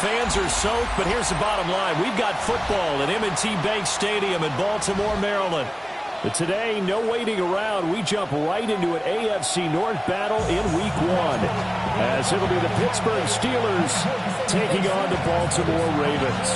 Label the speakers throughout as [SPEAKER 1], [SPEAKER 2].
[SPEAKER 1] fans are soaked, but here's the bottom line. We've got football at M&T Bank Stadium in Baltimore, Maryland. But today, no waiting around. We jump right into an AFC North battle in Week 1. As it'll be the Pittsburgh Steelers taking on the Baltimore Ravens.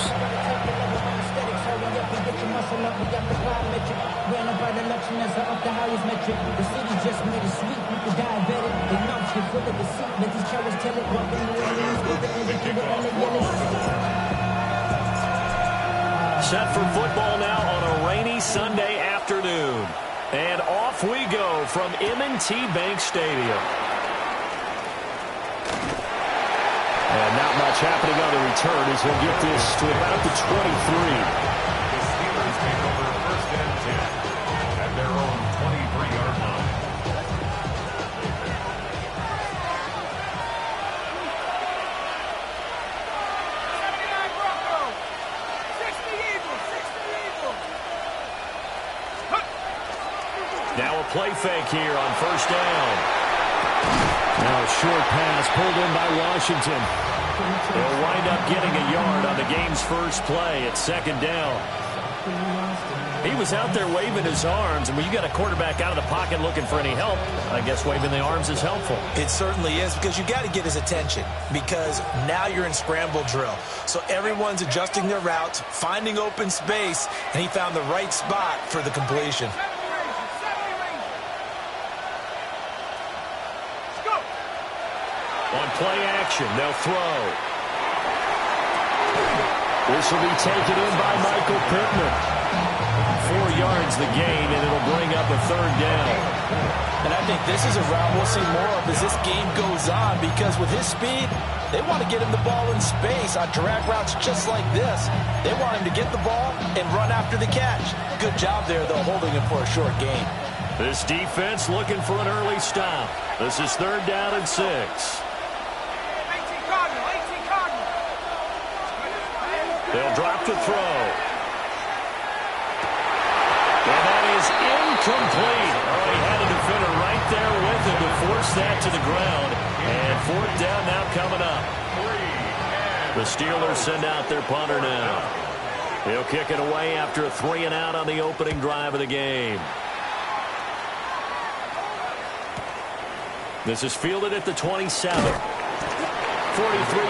[SPEAKER 1] Set for football now on a rainy Sunday afternoon. And off we go from M&T Bank Stadium. And not much happening on the return as he'll get this to about the 23.
[SPEAKER 2] The Steelers take over first and 10 at their own 23-yard line.
[SPEAKER 1] Now a play fake here on first down. Now a short pass pulled in by Washington. They'll wind up getting a yard on the game's first play at second down. He was out there waving his arms, and when you got a quarterback out of the pocket looking for any help, I guess waving the arms is helpful.
[SPEAKER 3] It certainly is, because you got to get his attention, because now you're in scramble drill. So everyone's adjusting their routes, finding open space, and he found the right spot for the completion.
[SPEAKER 1] On play action, they'll throw. This will be taken in by Michael Pittman. 4 yards the gain, and it'll bring up a third down.
[SPEAKER 3] And I think this is a route we'll see more of as this game goes on, because with his speed, they want to get him the ball in space on drag routes just like this. They want him to get the ball and run after the catch. Good job there, though, holding him for a short gain.
[SPEAKER 1] This defense looking for an early stop. This is third down and 6. They'll drop to throw. And that is incomplete. Oh, he had a defender right there with him to force that to the ground. And fourth down now coming up. The Steelers send out their punter now. He'll kick it away after a 3-and-out on the opening drive of the game. This is fielded at the 27. 43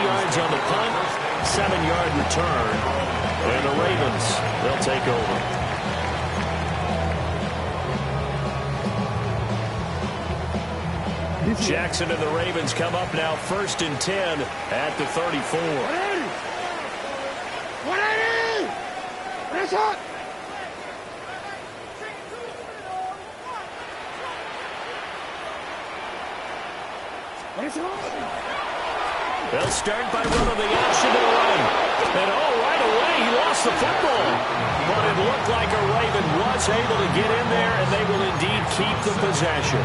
[SPEAKER 1] yards on the punt. 7-yard return. And the Ravens, they'll take over. Jackson and the Ravens come up now first and 10 at the 34.
[SPEAKER 4] 180! Press up!
[SPEAKER 1] They'll start by running the option to the right. And right away he lost the football. But it looked like a Raven was able to get in there, and they will indeed keep the possession.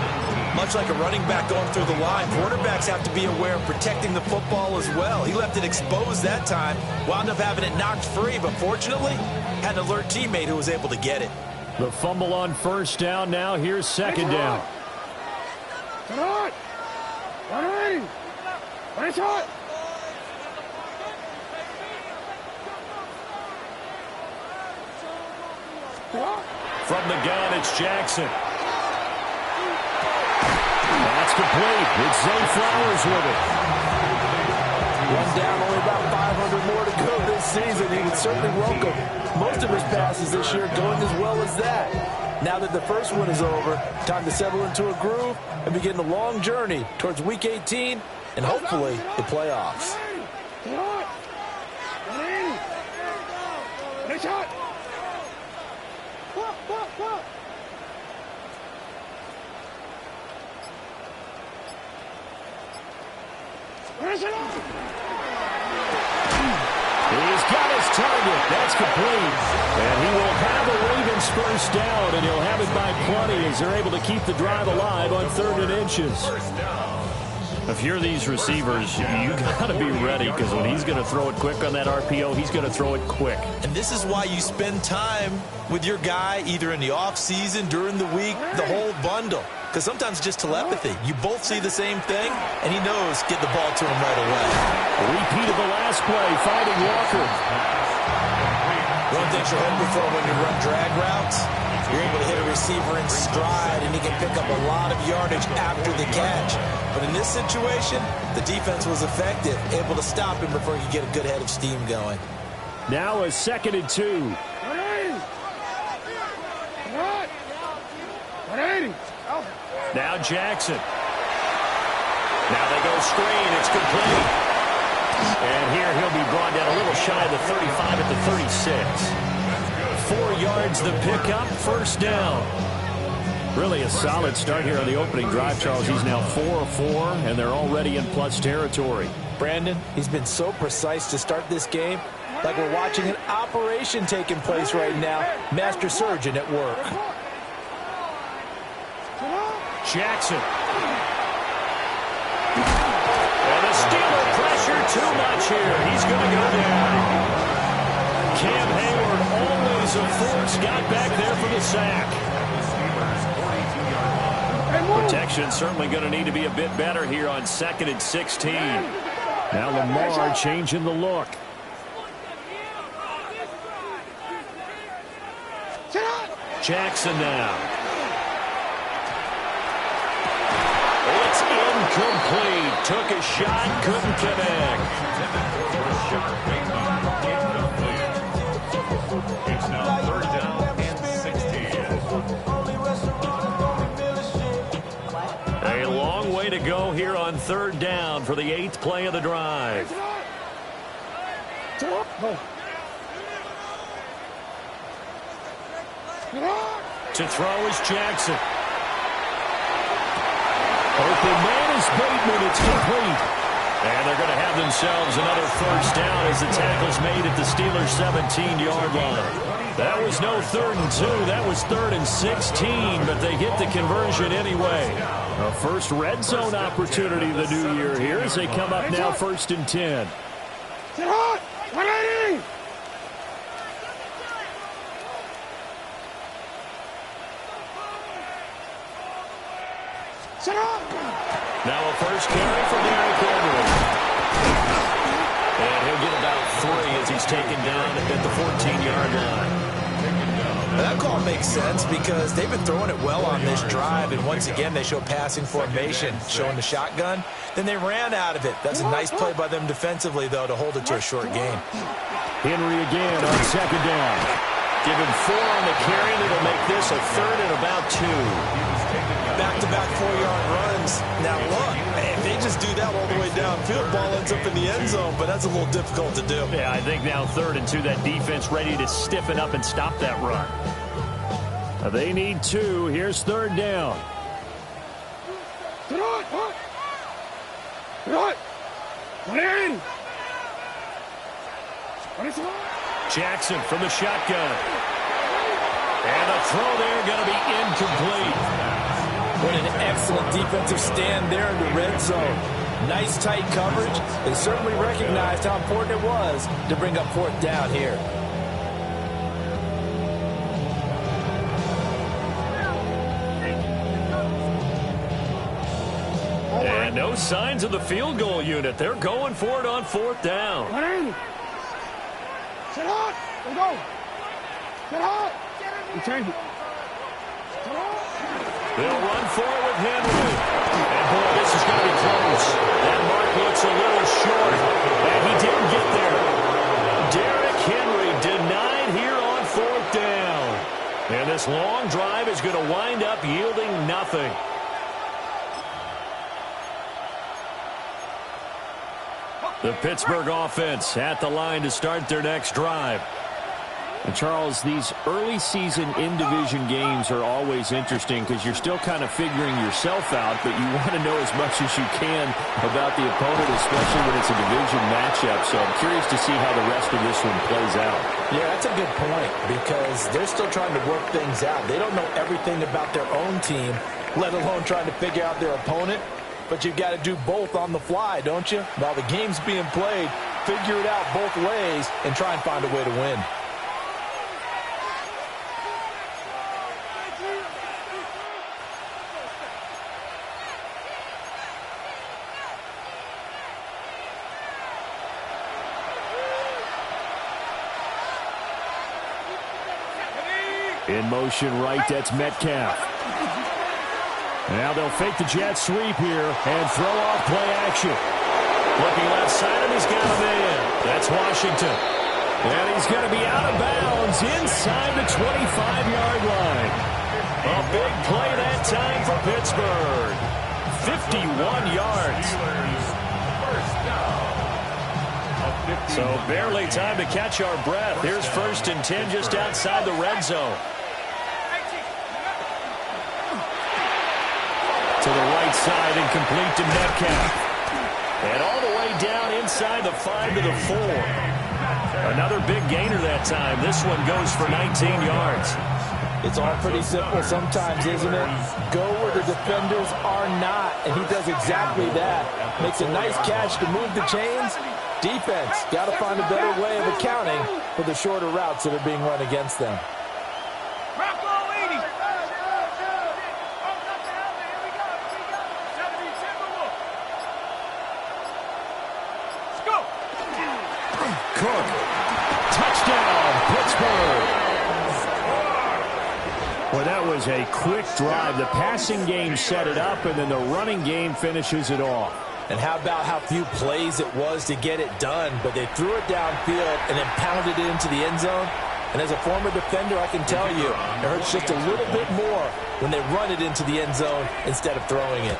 [SPEAKER 3] Much like a running back going through the line, quarterbacks have to be aware of protecting the football as well. He left it exposed that time, wound up having it knocked free, but fortunately, had an alert teammate who was able to get it.
[SPEAKER 1] The fumble on first down now. Here's second down.
[SPEAKER 4] Come on! 180! Press up!
[SPEAKER 1] From the gun, it's Jackson. That's complete. It's Zay Flowers with it.
[SPEAKER 3] One down, only about 500 more to go this season. He would certainly welcome most of his passes this year going as well as that. Now that the first one is over, time to settle into a groove and begin the long journey towards Week 18 and hopefully the playoffs.
[SPEAKER 1] He's got his target. That's complete. And he will have the Ravens first down, and he'll have it by plenty as they're able to keep the drive alive on 3rd and inches. If you're these receivers, you got to be ready, because when he's going to throw it quick on that RPO, he's going to throw it quick.
[SPEAKER 3] And this is why you spend time with your guy, either in the offseason, during the week, the whole bundle. Because sometimes it's just telepathy. You both see the same thing, and he knows get the ball to him right away.
[SPEAKER 1] A repeat of the last play, finding Walker.
[SPEAKER 3] One thing you're hoping for when you run drag routes, you're able to hit a receiver in stride, and he can pick up a lot of yardage after the catch. But in this situation, the defense was effective, able to stop him before he could get a good head of steam going.
[SPEAKER 1] Now a 2nd and 2.
[SPEAKER 4] 180.
[SPEAKER 1] Now Jackson. Now they go screen. It's complete. And here he'll be brought down a little shy of the 35 at the 36. 4 yards the pickup, first down. Really a solid start here on the opening drive, Charles. He's now 4 of 4, and they're already in plus territory.
[SPEAKER 3] Brandon, he's been so precise to start this game, like we're watching an operation taking place right now. Master surgeon at work.
[SPEAKER 1] Jackson. And the Steeler pressure too much here. He's going to go down. Cam Hayward, always a force, got back there for the sack. Protection certainly going to need to be a bit better here on 2nd and 16. Now Lamar changing the look. Jackson now. It's incomplete. Took a shot, couldn't connect.
[SPEAKER 2] It's now 3rd down and 16.
[SPEAKER 1] A long way to go here on 3rd down for the 8th play of the drive. To throw is Jackson. Open man is Bateman. It's complete. And they're going to have themselves another first down as the tackle's made at the Steelers' 17-yard line. That was no 3rd and 2. That was 3rd and 16, but they get the conversion anyway. A first red zone opportunity of the new year here as they come up now 1st and 10.
[SPEAKER 4] 180.
[SPEAKER 1] Now a first carry for Derrick Henry. And he'll get about 3 as he's taken down at the 14-yard line.
[SPEAKER 3] That call makes sense because they've been throwing it well on this drive, and once again they show passing formation, showing the shotgun. Then they ran out of it. That's a nice play by them defensively, though, to hold it to a short gain.
[SPEAKER 1] Henry again on 2nd down. Give him 4 on the carry, and it'll make this a 3rd and about 2.
[SPEAKER 3] Back-to-back 4-yard runs. Now, look, if they just do that all the way downfield, ball ends up in the end zone, but that's a little difficult to do.
[SPEAKER 1] Yeah, I think now 3rd and 2, that defense ready to stiffen up and stop that run. They need 2. Here's 3rd down. Jackson from the shotgun. And the throw there going to be incomplete.
[SPEAKER 3] What an excellent defensive stand there in the red zone. Nice tight coverage. They certainly recognized how important it was to bring up 4th down here.
[SPEAKER 1] And no signs of the field goal unit. They're going for it on 4th down.
[SPEAKER 4] 180. Sit hot. Let's go. Sit hot. We change it.
[SPEAKER 1] They'll run forward with Henry. And, boy, this is going to be close. That mark looks a little short. And he didn't get there. Derrick Henry denied here on 4th down. And this long drive is going to wind up yielding nothing. The Pittsburgh offense at the line to start their next drive. And Charles, these early season in-division games are always interesting because you're still kind of figuring yourself out, but you want to know as much as you can about the opponent, especially when it's a division matchup. So I'm curious to see how the rest of this one plays out.
[SPEAKER 3] Yeah, that's a good point because they're still trying to work things out. They don't know everything about their own team, let alone trying to figure out their opponent. but you've got to do both on the fly, don't you? While the game's being played, figure it out both ways and try and find a way to win.
[SPEAKER 1] In motion right, that's Metcalf. Now they'll fake the jet sweep here and throw off play action. Looking left side, and he's got a man. That's Washington. And he's going to be out of bounds inside the 25-yard line. A big play that time for Pittsburgh. 51 yards. So barely time to catch our breath. Here's 1st and 10 just outside the red zone. To the right side and complete to Metcalf. And all the way down inside the 5 to the 4. Another big gainer that time. This one goes for 19 yards.
[SPEAKER 3] It's all pretty simple sometimes, isn't it? Go where the defenders are not, and he does exactly that. Makes a nice catch to move the chains. Defense, got to find a better way of accounting for the shorter routes that are being run against them.
[SPEAKER 1] Cook. Touchdown, Pittsburgh. Well, that was a quick drive. The passing game set it up, and then the running game finishes it off.
[SPEAKER 3] And how about how few plays it was to get it done, but they threw it downfield and then pounded it into the end zone. And as a former defender, I can tell you, it hurts just a little bit more when they run it into the end zone instead of throwing it.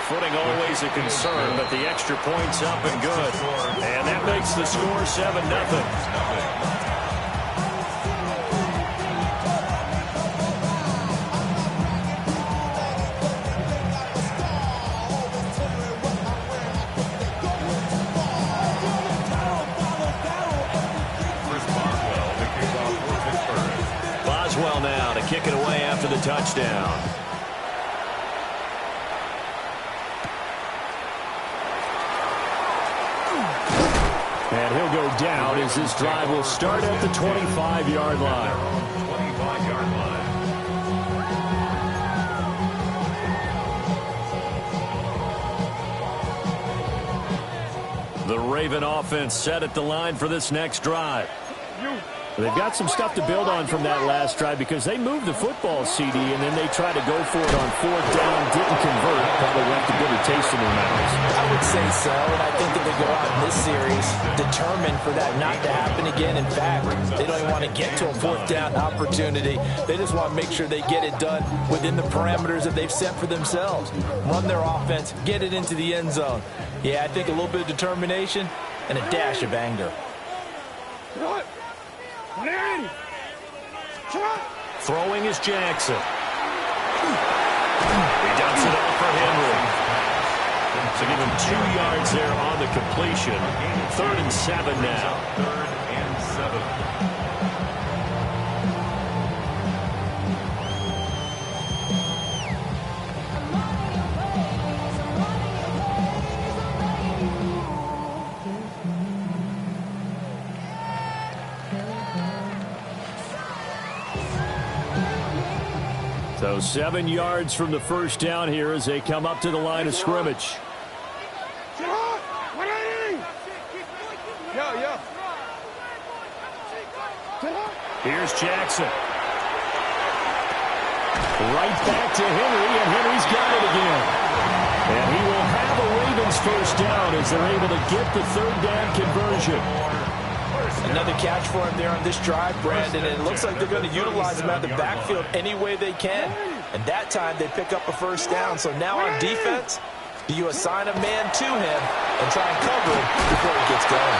[SPEAKER 1] Footing always a concern, but the extra point's up and good. And that makes the score 7-0. Boswell now to kick it away after the touchdown. And he'll go down as this drive will start at the 25-yard line.
[SPEAKER 2] 25-yard line.
[SPEAKER 1] The Raven offense set at the line for this next drive. They've got some stuff to build on from that last drive because they moved the football, CD, and then they tried to go for it on 4th down, didn't convert, probably left a bitter taste in their mouths.
[SPEAKER 3] I would say so, and I think that they go out in this series determined for that not to happen again. In fact, they don't even want to get to a 4th down opportunity. They just want to make sure they get it done within the parameters that they've set for themselves. Run their offense, get it into the end zone. Yeah, I think a little bit of determination and a dash of anger.
[SPEAKER 1] Throwing is Jackson. He dumps it off for Henry. So give him 2 yards there on the completion. 3rd and 7 now.
[SPEAKER 2] 3rd and 7.
[SPEAKER 1] So 7 yards from the 1st down here as they come up to the line of scrimmage. Here's Jackson. Right back to Henry, and Henry's got it again. And he will have a Ravens 1st down as they're able to get the 3rd down conversion.
[SPEAKER 3] Another catch for him there on this drive, Brandon, and it looks like they're going to utilize him out of the backfield any way they can. And that time they pick up a 1st down. So now on defense, do you assign a man to him and try and cover him before he gets going?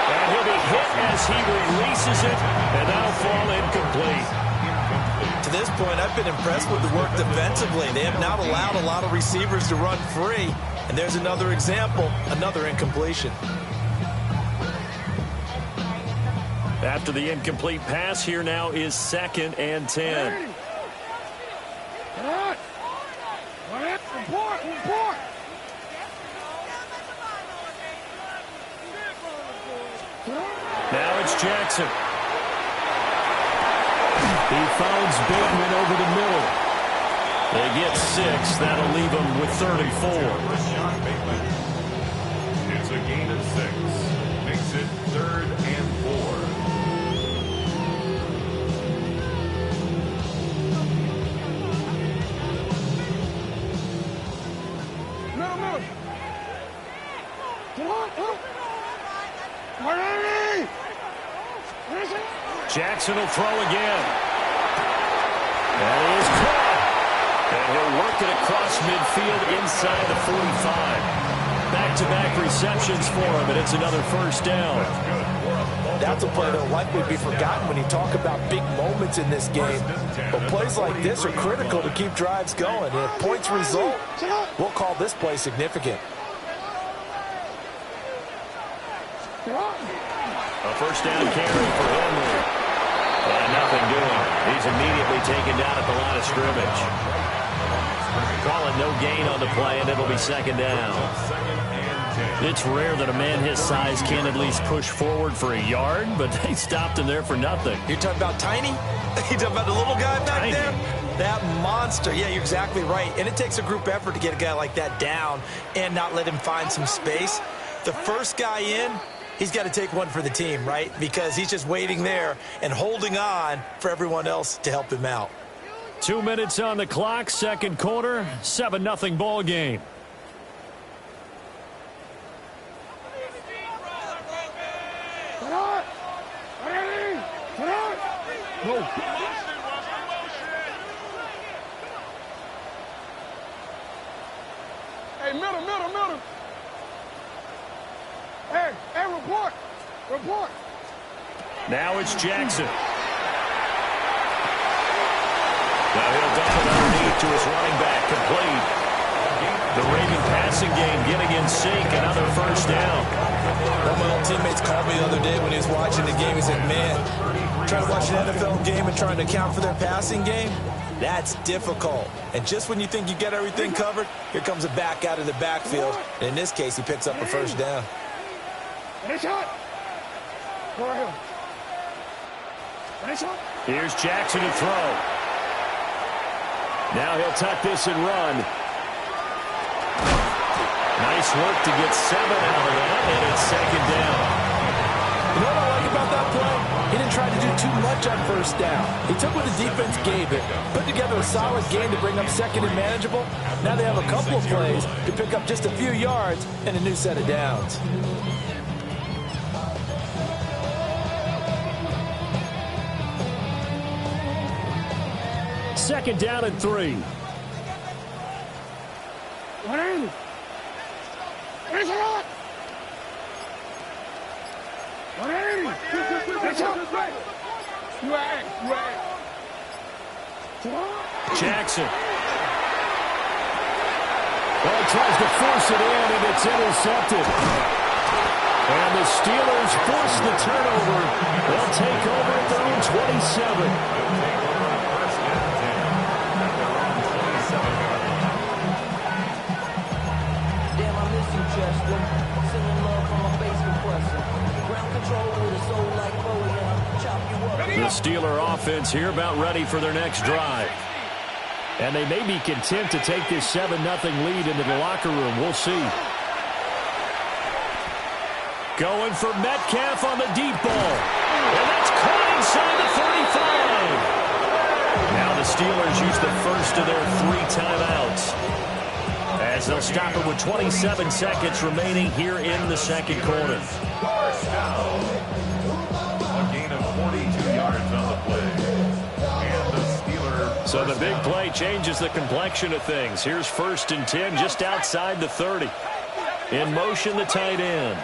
[SPEAKER 1] And he'll be hit as he releases it, and that'll fall incomplete.
[SPEAKER 3] To this point, I've been impressed with the work defensively. They have not allowed a lot of receivers to run free. And there's another example, another incompletion.
[SPEAKER 1] After the incomplete pass, here now is 2nd and 10.
[SPEAKER 4] Report, report.
[SPEAKER 1] Now it's Jackson. He finds Bateman over the middle. They get 6. That'll leave them with 34.
[SPEAKER 2] It's a gain of 6. Makes it 3rd and 4.
[SPEAKER 4] No. Come on, come on. Ready?
[SPEAKER 1] Jackson will throw again. That is caught. And he'll work it across midfield inside the 45. Back-to-back receptions for him, and it's another first down.
[SPEAKER 3] That's a play that'll likely be forgotten when you talk about big moments in this game. But plays like this are critical to keep drives going. And if points result, we'll call this play significant.
[SPEAKER 1] A first down carry for Henry. And nothing doing. He's immediately taken down at the line of scrimmage. Calling no gain on the play, and it'll be second down. It's rare that a man his size can at least push forward for a yard, but they stopped him there for nothing.
[SPEAKER 3] You're talking about Tiny? You're talking about the little guy back there? That monster. Yeah, you're exactly right. And it takes a group effort to get a guy like that down and not let him find some space. The first guy in, he's got to take one for the team, right? Because he's just waiting there and holding on for everyone else to help him out.
[SPEAKER 1] 2 minutes on the clock, second quarter, 7-0 ball game.
[SPEAKER 4] Go. Hey, middle. Hey, report.
[SPEAKER 1] Now it's Jackson. Now he'll dump it underneath to his running back, complete. The Raven passing game getting in sync, another first down.
[SPEAKER 3] One of my old teammates called me the other day when he was watching the game. He said, man, trying to watch an NFL game and trying to account for their passing game, that's difficult. And just when you think you get everything covered, here comes a back out of the backfield. And in this case, he picks up a first down.
[SPEAKER 1] Here's Jackson to throw. Now he'll tuck this and run. Nice work to get 7 out of that, and it's second down.
[SPEAKER 3] You know what I like about that play? He didn't try to do too much on first down. He took what the defense gave it, put together a solid game to bring up second and manageable. Now they have a couple of plays to pick up just a few yards and a new set of downs.
[SPEAKER 1] Second down and 3. Jackson. Well, he tries to force it in, and it's intercepted. And the Steelers force the turnover. They'll take over at their own 27. The Steeler offense here about ready for their next drive. And they may be content to take this 7-0 lead into the locker room. We'll see. Going for Metcalf on the deep ball. And that's caught inside the 35. Now the Steelers use the first of their 3 timeouts, as they'll stop it with 27 seconds remaining here in the second quarter.
[SPEAKER 2] First down. A gain of 42 yards on the play. And the Steelers.
[SPEAKER 1] So the big play changes the complexion of things. Here's 1st and 10 just outside the 30. In motion, the tight end.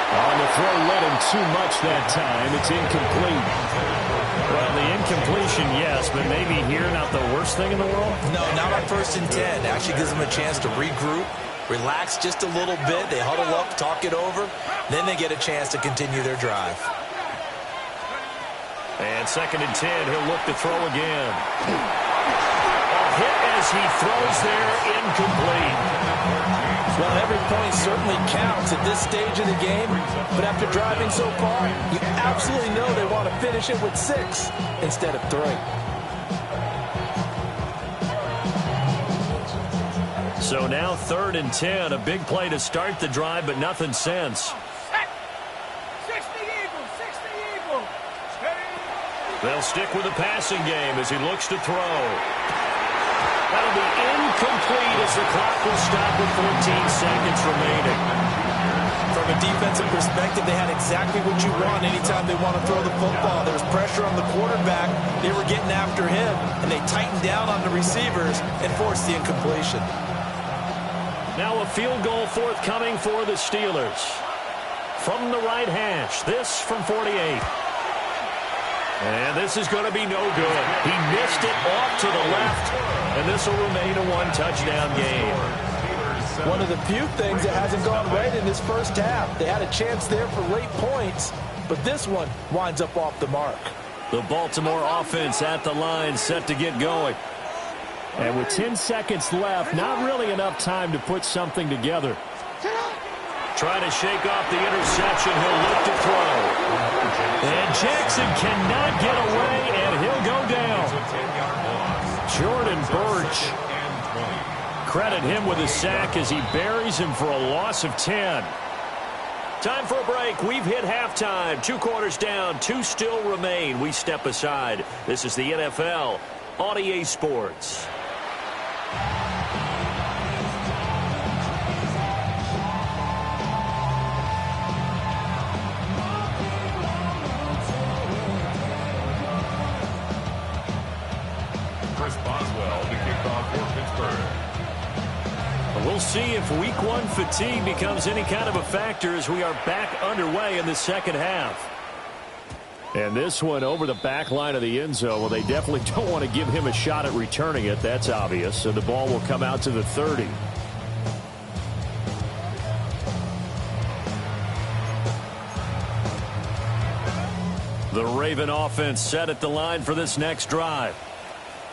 [SPEAKER 1] On the throw, led him too much that time. It's incomplete. Well, the incompletion, yes, but maybe here not the worst thing in the world?
[SPEAKER 3] No, not on 1st and 10. Actually gives them a chance to regroup, relax just a little bit. They huddle up, talk it over. Then they get a chance to continue their drive.
[SPEAKER 1] And 2nd and 10, he'll look to throw again. as he throws there, incomplete.
[SPEAKER 3] Well, every point certainly counts at this stage of the game, but after driving so far, you absolutely know they want to finish it with 6 instead of 3.
[SPEAKER 1] So now 3rd and 10, a big play to start the drive, but nothing since.
[SPEAKER 4] 60 Eagles.
[SPEAKER 1] They'll stick with the passing game as he looks to throw. That'll be incomplete as the clock will stop with 14 seconds remaining.
[SPEAKER 3] From a defensive perspective, they had exactly what you want anytime they want to throw the football. There was pressure on the quarterback. They were getting after him, and they tightened down on the receivers and forced the incompletion.
[SPEAKER 1] Now a field goal forthcoming for the Steelers. From the right hash, this from 48. And this is going to be no good. He missed it off to the left, and this will remain a 1-touchdown game.
[SPEAKER 3] One of the few things that hasn't gone right in this first half. They had a chance there for late points, but this one winds up off the mark.
[SPEAKER 1] The Baltimore offense at the line, set to get going. And with 10 seconds left, not really enough time to put something together. Trying to shake off the interception. He'll look to throw. And Jackson cannot get away, and he'll go down. Jordan Burch. Credit him with a sack as he buries him for a loss of 10. Time for a break. We've hit halftime. 2 quarters down, 2 still remain. We step aside. This is the NFL on EA Sports. We'll see if Week 1 fatigue becomes any kind of a factor as we are back underway in the second half. And this one over the back line of the end zone. Well, they definitely don't want to give him a shot at returning it. That's obvious. So the ball will come out to the 30. The Raven offense set at the line for this next drive.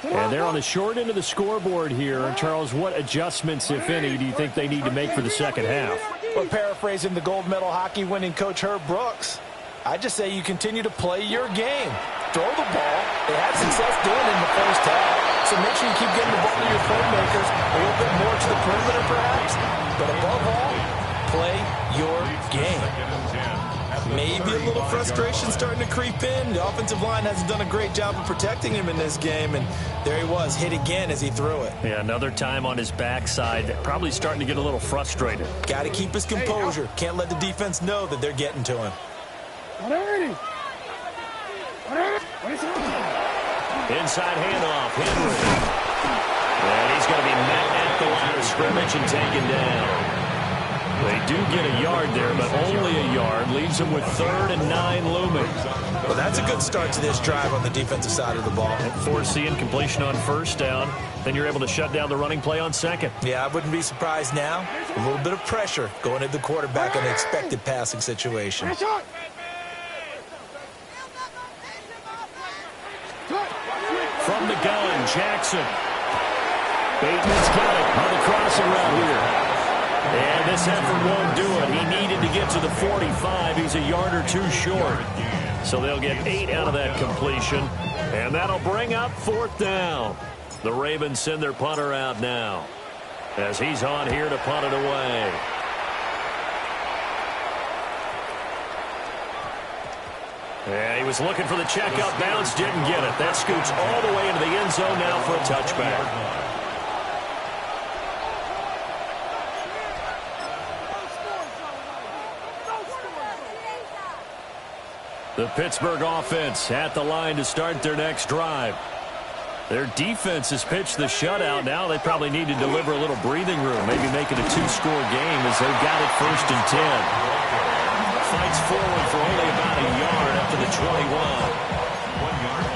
[SPEAKER 1] And they're on the short end of the scoreboard here. Charles, what adjustments, if any, do you think they need to make for the second half?
[SPEAKER 3] Well, paraphrasing the gold medal hockey winning coach Herb Brooks, I just say you continue to play your game. Throw the ball. They had success doing it in the first half. So make sure you keep getting the ball to your playmakers, a little bit more to the perimeter perhaps. But above all, play your game. Maybe a little frustration starting to creep in. The offensive line hasn't done a great job of protecting him in this game, and there he was, hit again as he threw it.
[SPEAKER 1] Yeah, another time on his backside, probably starting to get a little frustrated.
[SPEAKER 3] Got to keep his composure. Can't let the defense know that they're getting to him.
[SPEAKER 1] Inside handoff, Henry. And he's going to be met at the line of scrimmage and taken down. They do get a yard there, but only a yard. Leaves them with 3rd and 9 looming.
[SPEAKER 3] Well, that's a good start to this drive on the defensive side of the ball.
[SPEAKER 1] And force the incompletion on 1st down. Then you're able to shut down the running play on 2nd.
[SPEAKER 3] Yeah, I wouldn't be surprised now. A little bit of pressure going at the quarterback in an expected passing situation.
[SPEAKER 1] From the gun, Jackson. Bateman's got it on the crossing route here. And this effort won't do it. He needed to get to the 45. He's a yard or 2 short. So they'll get 8 out of that completion. And that'll bring up 4th down. The Ravens send their punter out now as he's on here to punt it away. Yeah, he was looking for the checkup bounce, didn't get it. That scoots all the way into the end zone now for a touchback. The Pittsburgh offense at the line to start their next drive. Their defense has pitched the shutout. Now they probably need to deliver a little breathing room, maybe make it a 2-score game as they've got it 1st and 10. Fights forward for only about a yard up to the 21.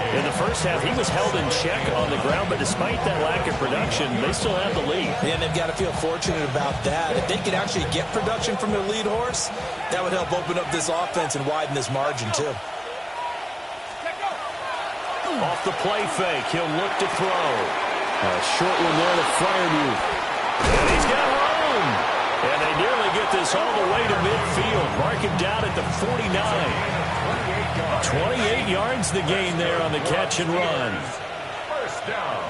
[SPEAKER 1] In the first half, he was held in check on the ground, but despite that lack of production, they still have the lead.
[SPEAKER 3] Yeah, and they've got to feel fortunate about that. If they could actually get production from their lead horse, that would help open up this offense and widen this margin, too.
[SPEAKER 1] Off the play fake, he'll look to throw. A short one there to Fryermuth. And he's got room. And they nearly get this all the way to midfield. Mark him down at the 49. 28 yards the gain there on the catch and run.
[SPEAKER 2] First down.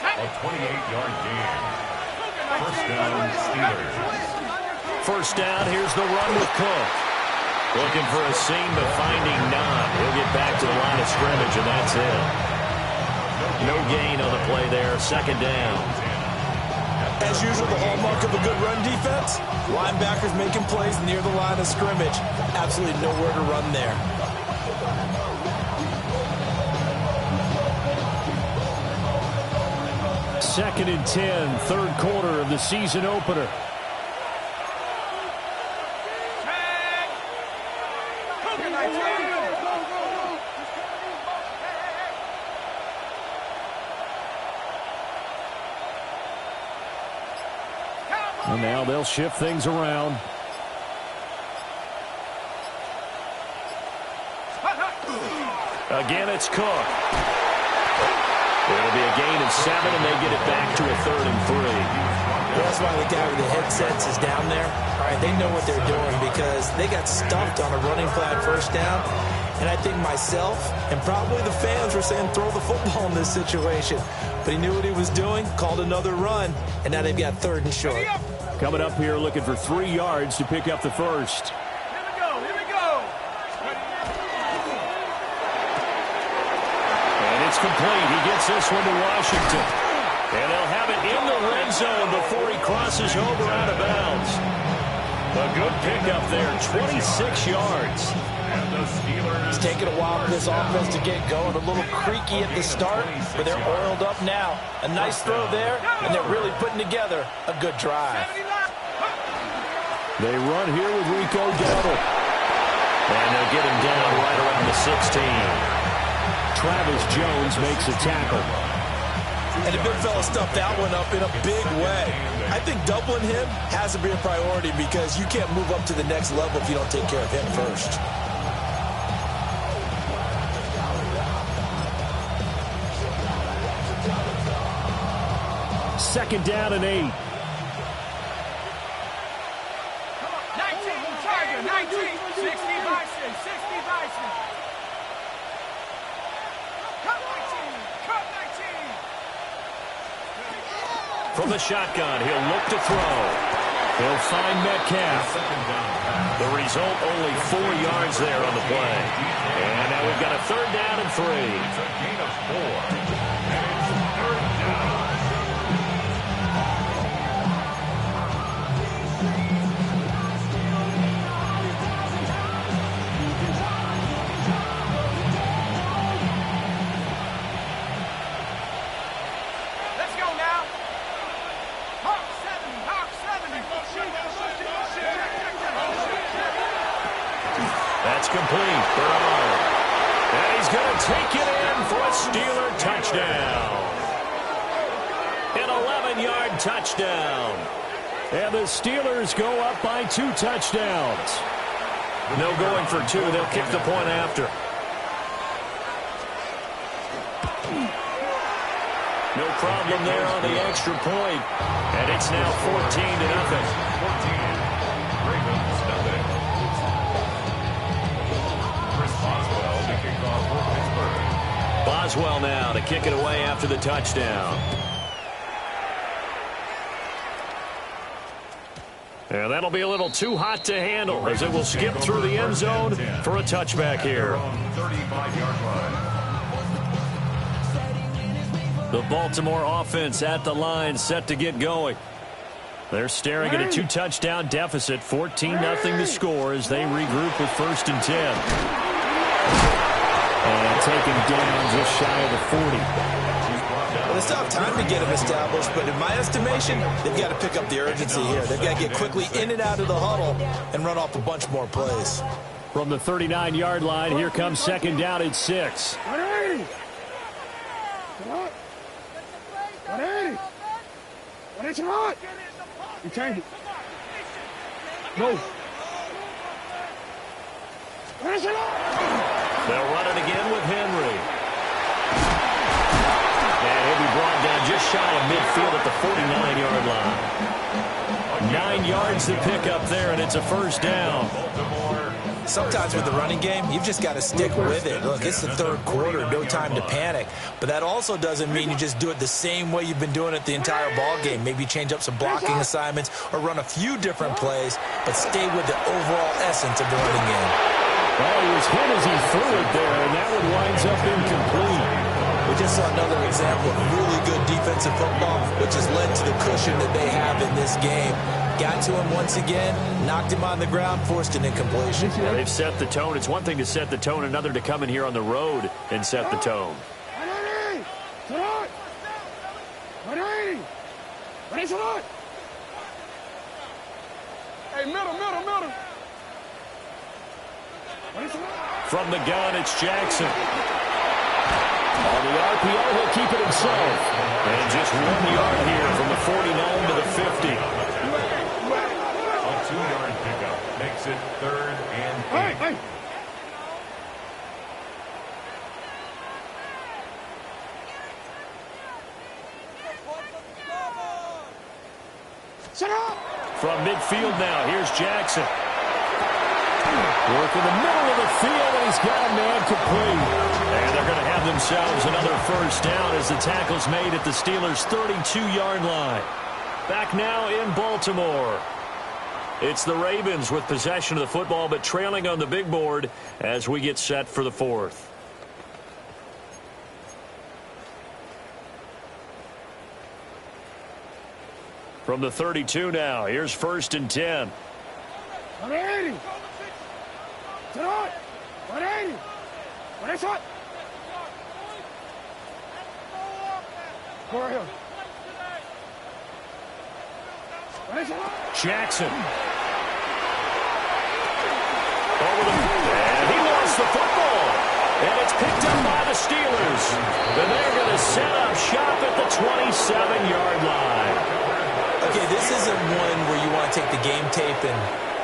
[SPEAKER 2] A 28-yard gain. First down, Steelers.
[SPEAKER 1] First down, here's the run with Cook. Looking for a seam, but finding none. He'll get back to the line of scrimmage, and that's it. No gain on the play there. Second down.
[SPEAKER 3] As usual, the hallmark of a good run defense, linebackers making plays near the line of scrimmage. Absolutely nowhere to run there.
[SPEAKER 1] Second and 10, third quarter of the season opener. And now they'll shift things around. Again, it's Cook. It'll be a gain of 7, and they get it back to a 3rd and 3.
[SPEAKER 3] That's why the guy with the headsets is down there. All right, they know what they're doing because they got stuffed on a running play first down. And I think myself and probably the fans were saying throw the football in this situation. But he knew what he was doing, called another run, and now they've got 3rd and short.
[SPEAKER 1] Coming up here looking for 3 yards to pick up the first.
[SPEAKER 4] Here we go, here we go.
[SPEAKER 1] And it's complete. He gets this one to Washington. And they'll have it in the red zone before he crosses over out of bounds. A good pickup there, 26 yards.
[SPEAKER 3] It's taken a while for this offense to get going. A little creaky at the start, but they're oiled up now. A nice throw there, and they're really putting together a good drive.
[SPEAKER 1] They run here with Rico Dowdle. And they'll get him down right around the 16. Travis Jones makes a tackle.
[SPEAKER 3] And the big fella stuffed that one up in a big way. I think doubling him has to be a priority because you can't move up to the next level if you don't take care of him first.
[SPEAKER 1] Second down and 8.
[SPEAKER 4] 19, Tiger, 19, 60 Bison, 60 Bison. Cut 19, cut 19.
[SPEAKER 1] From the shotgun, he'll look to throw. He'll find Metcalf. The result, only 4 yards there on the play. And now we've got a 3rd down and 3.
[SPEAKER 2] It's a gain of 4. And it's 3rd down.
[SPEAKER 4] Let's go now. Hawk 70, Hawk 70.
[SPEAKER 1] That's complete. Bernard. And he's going to take it in for a Steeler touchdown. An 11-yard touchdown. And the Steelers go up by 2 touchdowns. No going for 2. They'll kick the point after. No problem there on the extra point. And it's now 14-0.
[SPEAKER 2] 14. Ravens, nothing. Chris Boswell to kick off for Pittsburgh.
[SPEAKER 1] Boswell now to kick it away after the touchdown. And that'll be a little too hot to handle as it will skip through the end zone for a touchback here.
[SPEAKER 2] 35-yard line.
[SPEAKER 1] The Baltimore offense at the line set to get going. They're staring at a 2-touchdown deficit, 14-0 to score as they regroup with 1st and 10. And taken down just shy of the 40.
[SPEAKER 3] Well, they still have time to get him established, but in my estimation, they've got to pick up the urgency here. They've got to get quickly in and out of the huddle and run off a bunch more plays.
[SPEAKER 1] From the 39-yard line, here comes 2nd down and 6.
[SPEAKER 4] 180. 180. 180 hot. You change it. No.
[SPEAKER 1] They'll run it again with Henry. And he'll be brought just shy of midfield at the 49-yard line. 9 yards to pick up there, and it's a first down.
[SPEAKER 3] Sometimes with the running game, you've just got to stick with it. Look, it's the third quarter, no time to panic. But that also doesn't mean you just do it the same way you've been doing it the entire ball game. Maybe change up some blocking assignments or run a few different plays, but stay with the overall essence of the running game.
[SPEAKER 1] Well, he was hit as he threw it there, and that one winds up incomplete.
[SPEAKER 3] We just saw another example of really good defensive football, which has led to the cushion that they have in this game. Got to him once again, knocked him on the ground, forced an incompletion.
[SPEAKER 1] Yeah, they've set the tone. It's one thing to set the tone, another to come in here on the road and set the tone.
[SPEAKER 4] Hey, middle.
[SPEAKER 1] From the gun, it's Jackson. On the RPO, he'll keep it himself. And just 1 yard here from the 49 to the 50.
[SPEAKER 2] A 2-yard pickup makes it 3rd and 8.
[SPEAKER 4] Hey. Set up.
[SPEAKER 1] From midfield now, here's Jackson. Work in the middle of the field, and he's got a man complete. And they're going to have themselves another first down as the tackle's made at the Steelers' 32-yard line. Back now in Baltimore. It's the Ravens with possession of the football, but trailing on the big board as we get set for the fourth. From the 32 now, here's 1st and 10.
[SPEAKER 4] 180. Set up. 180. 180. Go right here.
[SPEAKER 1] Jackson. Over the and he lost the football. And it's picked up by the Steelers. And they're going to set up shop at the 27-yard line.
[SPEAKER 3] Okay, this isn't one where you want to take the game tape and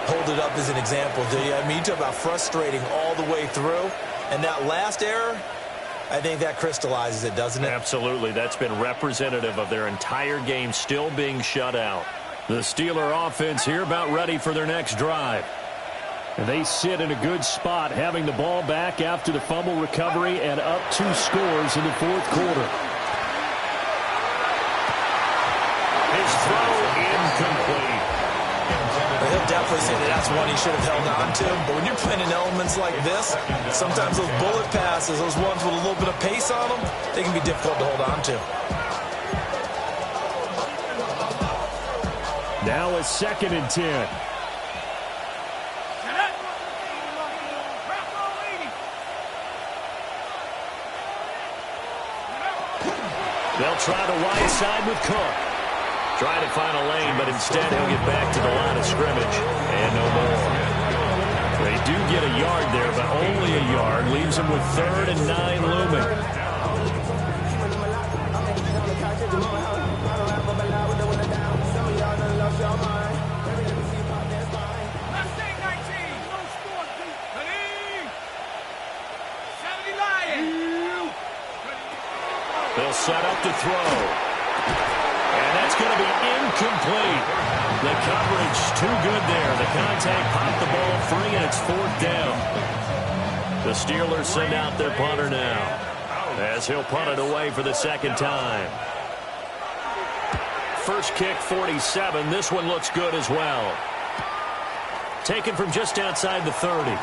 [SPEAKER 3] hold it up as an example, do you? I mean, you talk about frustrating all the way through. And that last error, I think that crystallizes it, doesn't it?
[SPEAKER 1] Absolutely. That's been representative of their entire game still being shut out. The Steeler offense here about ready for their next drive. And they sit in a good spot, having the ball back after the fumble recovery and up 2 scores in the 4th quarter. His throw incomplete.
[SPEAKER 3] He'll definitely say that that's one he should have held on to. But when you're playing in elements like this, sometimes those bullet passes, those ones with a little bit of pace on them, they can be difficult to hold on to.
[SPEAKER 1] Now it's 2nd and 10. They'll try the wide side with Cook. Trying to find a lane, but instead he'll get back to the line of scrimmage. And no more. They do get a yard there, but only a yard. Leaves them with 3rd and 9 looming. They'll set up to throw. And that's going to be incomplete. The coverage too good there. The contact popped the ball free, and it's 4th down. The Steelers send out their punter now as he'll punt it away for the 2nd time. First kick, 47. This one looks good as well. Taken from just outside the 30.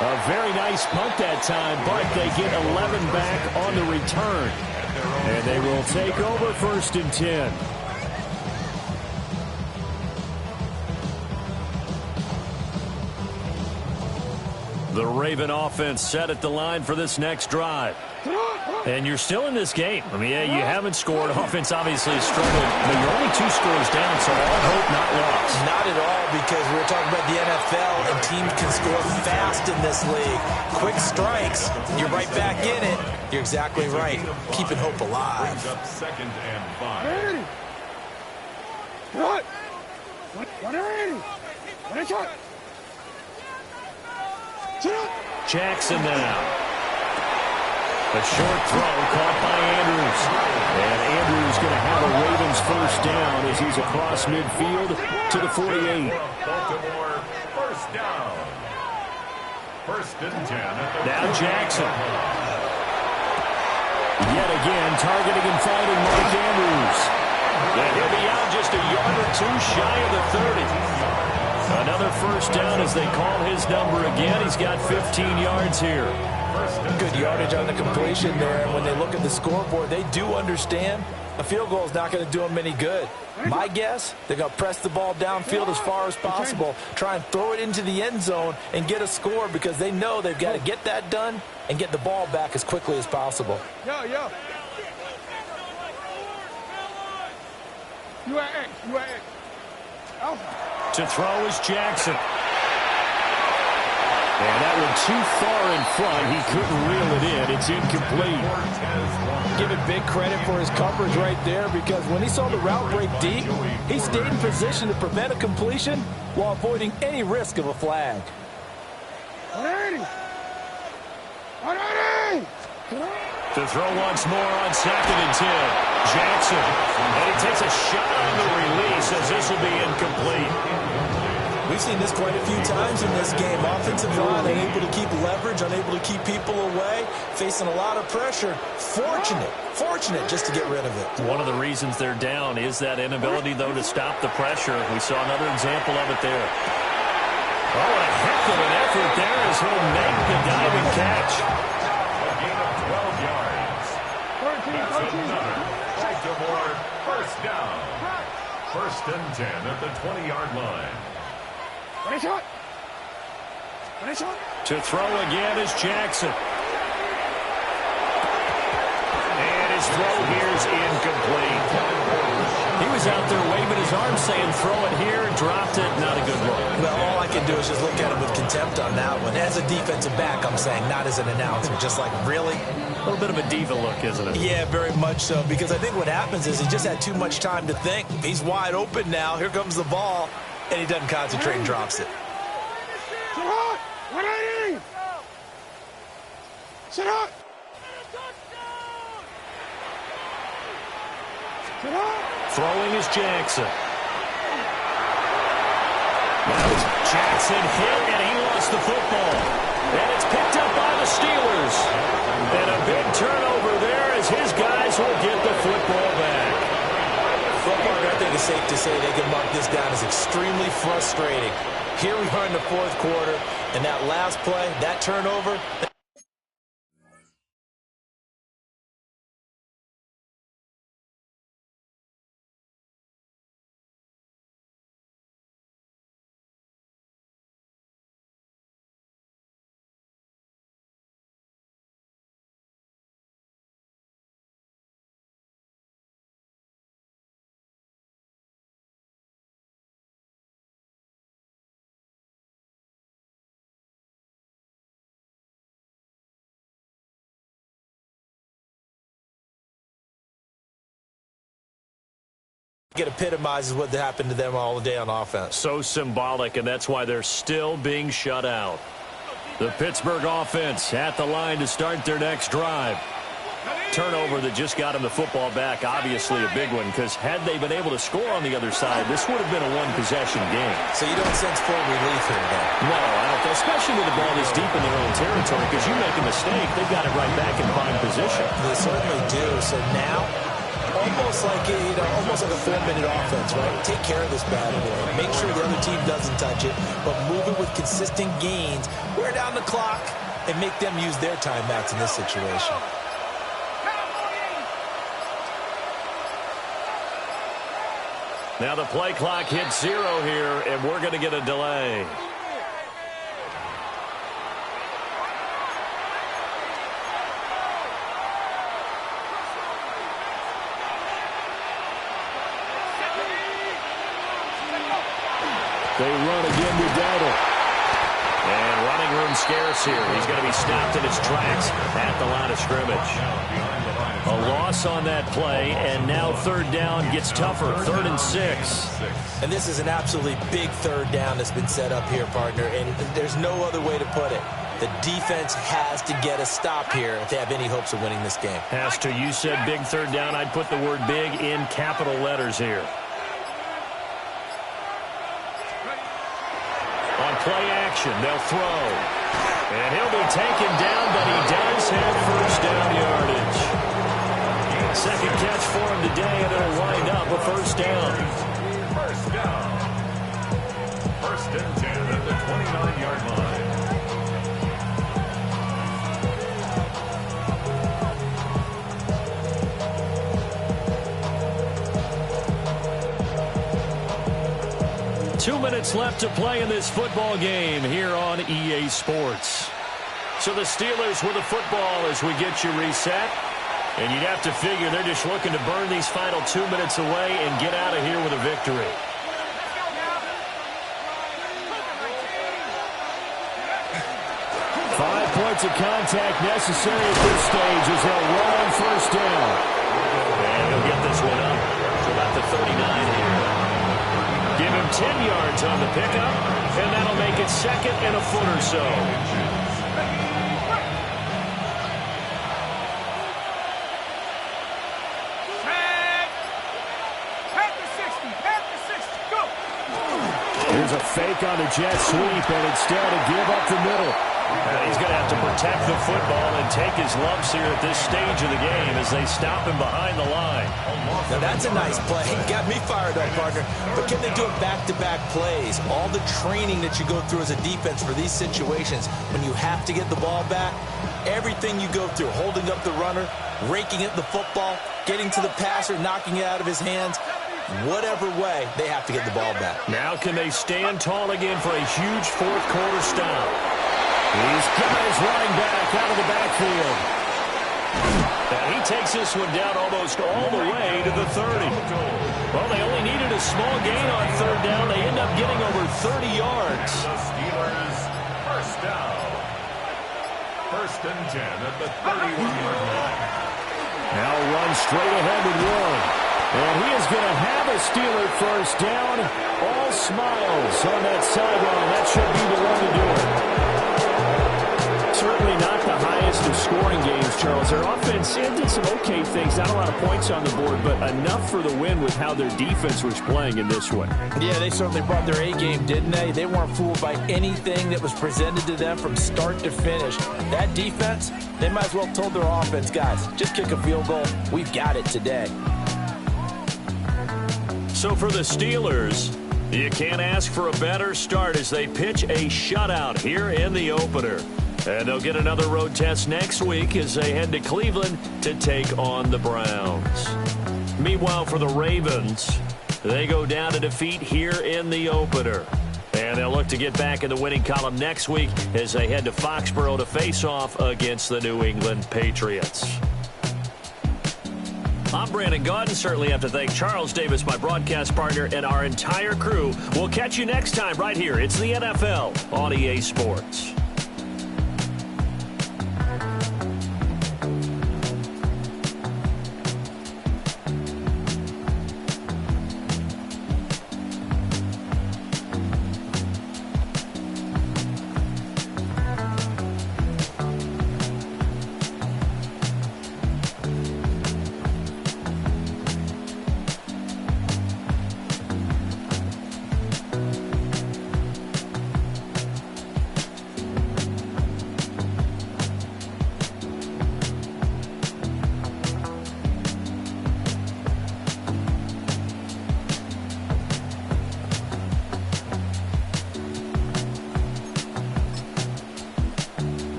[SPEAKER 1] A very nice punt that time, but they get 11 back on the return. And they will take over 1st and 10. The Raven offense set at the line for this next drive. And you're still in this game. I mean, yeah, you haven't scored. Offense obviously struggled, but you're only 2 scores down, so all hope not lost.
[SPEAKER 3] Not at all, because we were talking about the NFL, and teams can score fast in this league. Quick strikes, you're right back in it. You're exactly right. Keeping hope alive.
[SPEAKER 2] 2nd and 5.
[SPEAKER 4] What? 180. 180.
[SPEAKER 1] Jackson now. A short throw caught by Andrews. And Andrews going to have a Ravens first down as he's across midfield to the 48.
[SPEAKER 2] Baltimore, first down. First and 10.
[SPEAKER 1] Now Jackson. Yet again, targeting and finding Mark Andrews. And he'll be out just a yard or two shy of the 30. Another first down as they call his number again. He's got 15 yards here.
[SPEAKER 3] Good yardage on the completion there. And when they look at the scoreboard, they do understand a field goal is not going to do them any good. My guess, they're going to press the ball downfield as far as possible, try and throw it into the end zone and get a score because they know they've got to get that done and get the ball back as quickly as possible.
[SPEAKER 4] Yo. You at X. Alpha.
[SPEAKER 1] To throw is Jackson. And that one too far in front. He couldn't reel it in. It's incomplete.
[SPEAKER 3] Give it big credit for his coverage right there because when he saw the route break deep, he stayed in position to prevent a completion while avoiding any risk of a flag.
[SPEAKER 4] 180.
[SPEAKER 1] To throw once more on 2nd and 10. Jackson. And he takes a shot on the release as this will be incomplete.
[SPEAKER 3] We've seen this quite a few times in this game. Offensive line unable to keep leverage, unable to keep people away, facing a lot of pressure. Fortunate just to get rid of it.
[SPEAKER 1] One of the reasons they're down is that inability, though, to stop the pressure. We saw another example of it there. Oh, a heck of an effort there as he'll make the diving catch.
[SPEAKER 2] A gain of 12 yards.
[SPEAKER 4] 13.
[SPEAKER 2] Baltimore, first down. First and 10 at the 20-yard line.
[SPEAKER 4] What a shot.
[SPEAKER 1] To throw again is Jackson. And his throw here is incomplete. He was out there waving his arm saying throw it here, dropped it, not a good look.
[SPEAKER 3] Well, all I can do is just look at him with contempt on that one. As a defensive back, I'm saying, not as an announcer. Just like, really?
[SPEAKER 1] A little bit of a diva look, isn't it?
[SPEAKER 3] Yeah, very much so, because I think what happens is he just had too much time to think. He's wide open now. Here comes the ball, and he doesn't concentrate and drops it.
[SPEAKER 4] Sit hot. 180. Sit hot.
[SPEAKER 1] Throwing is Jackson. Jackson hit, and he lost the football. And it's picked up by the Steelers. And a big turnover there as his guys will get the football back.
[SPEAKER 3] Football, I think it's safe to say they can mark this down as extremely frustrating. Here we are in the fourth quarter, and that last play, that turnover. It epitomizes what happened to them all day on offense.
[SPEAKER 1] So symbolic, and that's why they're still being shut out. The Pittsburgh offense at the line to start their next drive. Turnover that just got them the football back, obviously a big one, because had they been able to score on the other side, this would have been a one-possession game.
[SPEAKER 3] So you don't sense full relief here, then?
[SPEAKER 1] No, I don't, especially with the ball this deep in their own territory, because you make a mistake, they've got it right back in fine position.
[SPEAKER 3] They certainly do. So now, almost like a 4-minute offense, right? Take care of this bad boy. Make sure the other team doesn't touch it, but move it with consistent gains. Wear down the clock and make them use their timeouts in this situation.
[SPEAKER 1] Now the play clock hits 0 here, and we're going to get a delay. They run again to Dowdle. And running room scarce here. He's going to be stopped in his tracks at the line of scrimmage. A loss on that play, and now third down gets tougher. 3rd and 6.
[SPEAKER 3] And this is an absolutely big third down that's been set up here, partner, and there's no other way to put it. The defense has to get a stop here if they have any hopes of winning this game.
[SPEAKER 1] Has to. You said big third down. I'd put the word big in capital letters here. On play action, they'll throw. And he'll be taken down, but he does have first down yardage. Second catch for him today, and it'll wind up a first down.
[SPEAKER 2] First down. First and 10 at the 29-yard line.
[SPEAKER 1] Two minutes left to play in this football game here on EA Sports. So the Steelers with the football as we get you reset. And you'd have to figure they're just looking to burn these final 2 minutes away and get out of here with a victory. Five points of contact necessary at this stage as they'll run on first down. And he'll get this one up to about the 39 here. Give him 10 yards on the pickup, and that'll make it second and a foot or so. Here's a fake on the jet sweep, and instead to give up the middle. He's going to have to protect the football and take his lumps here at this stage of the game as they stop him behind the line.
[SPEAKER 3] Now that's a nice play. Got me fired up, partner. But can they do it back-to-back plays? All the training that you go through as a defense for these situations, when you have to get the ball back, everything you go through, holding up the runner, raking at the football, getting to the passer, knocking it out of his hands, whatever way, they have to get the ball back.
[SPEAKER 1] Now can they stand tall again for a huge fourth quarter stop? He's got his running back out of the backfield. And he takes this one down almost all the way to the 30. Well, they only needed a small gain on third down. They end up getting over 30 yards.
[SPEAKER 2] The Steelers first down. First and 10 at the 31-yard line.
[SPEAKER 1] Now run straight ahead with one. And he is going to have a Steeler first down. All smiles on that sideline. That should be the one to do it. Certainly not the highest of scoring games, Charles. Their offense did some okay things. Not a lot of points on the board, but enough for the win with how their defense was playing in this one.
[SPEAKER 3] Yeah, they certainly brought their A-game, didn't they? They weren't fooled by anything that was presented to them from start to finish. That defense, they might as well have told their offense, guys, just kick a field goal. We've got it today.
[SPEAKER 1] So for the Steelers, you can't ask for a better start as they pitch a shutout here in the opener. And they'll get another road test next week as they head to Cleveland to take on the Browns. Meanwhile, for the Ravens, they go down to defeat here in the opener. And they'll look to get back in the winning column next week as they head to Foxborough to face off against the New England Patriots. I'm Brandon Gaudin. Certainly have to thank Charles Davis, my broadcast partner, and our entire crew. We'll catch you next time right here. It's the NFL on EA Sports.